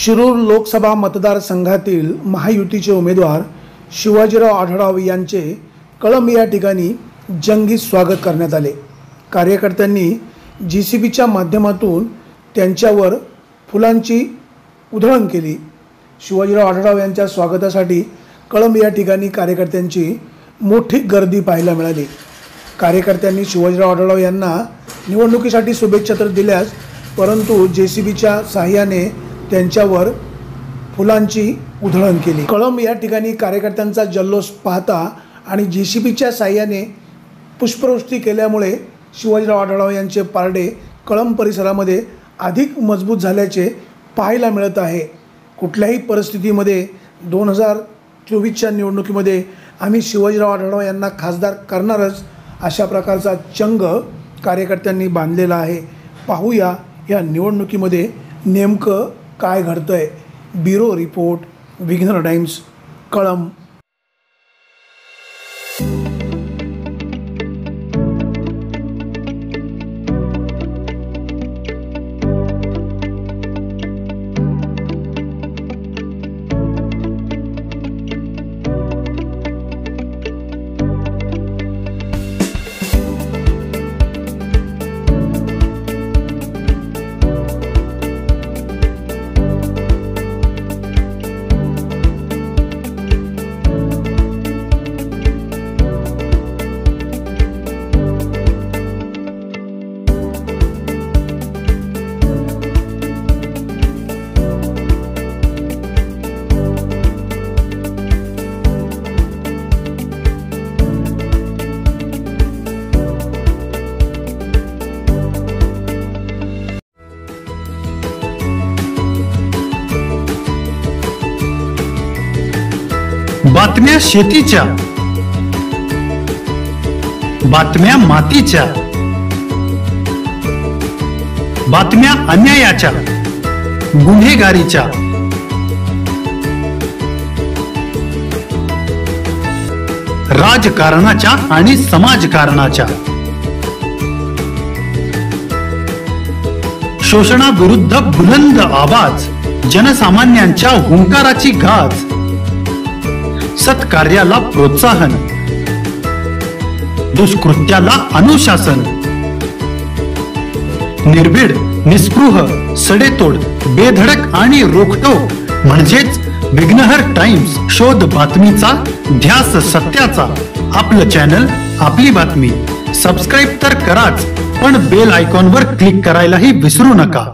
शिरूर लोकसभा मतदारसंघातील महायुतीचे उमेदवार शिवाजीराव आढळराव यांचे कळंब या ठिकाणी जंगी स्वागत करण्यात आले। कार्यकर्त्यांनी जीसीबीच्या माध्यमातून त्यांच्यावर फुलांची उधळण केली। शिवाजीराव आढळराव यांच्या स्वागतासाठी कळंब या ठिकाणी कार्यकर्त्यांची मोठी गर्दी पाहायला मिळाली। कार्यकर्त्यांनी शिवाजीराव आढळराव यांना निवडणुकीसाठी शुभेच्छा तर दिल्याच, परंतु जेसीबीच्या सहाय्याने त्यांच्यावर फुलांची उधळण केली। कळंब या ठिकाणी कार्यकर्त्यांचा जल्लोष पाहता आणि जेसीबीच्या सहाय्याने पुष्पवृष्टी केल्यामुळे शिवाजीराव आढळराव यांचे पारडे कळंब परिसरामध्ये अधिक मजबूत झाल्याचे पाहायला मिळत आहे। कुठल्याही परिस्थितीमध्ये 2024च्या निवडणुकीमध्ये आम्ही शिवाजीराव आढळराव यांना खासदार करणारच, अशा प्रकारचा चंग कार्यकर्त्यांनी बांधलेला आहे। पाहूया या निवडणुकीमध्ये नेमकं काय घडतंय। ब्युरो रिपोर्ट, विघ्नर टाइम्स, कळंब। बातम्या शेतीच्या, बातम्या मातीच्या, बातम्या अन्यायाच्या, गुन्हेगारीच्या, राजकारणाच्या आणि समाजकारणाच्या, शोषणाविरुद्ध बुलंद आवाज, जनसामान्यांच्या हुंकाराची गाज, सत्कार्याला प्रोत्साहन, दुष्कृत्याला अनुशासन, निर्भीड, निस्पृह, सडेतोड, बेधडक आणि रोखटोक म्हणजेच विघ्नहर टाइम्स। शोध बातमीचा, ध्यास सत्याचा। आपलं चॅनल, आपली बातमी। सबस्क्राईब तर कराच, पण बेल आयकॉनवर क्लिक करायलाही विसरू नका।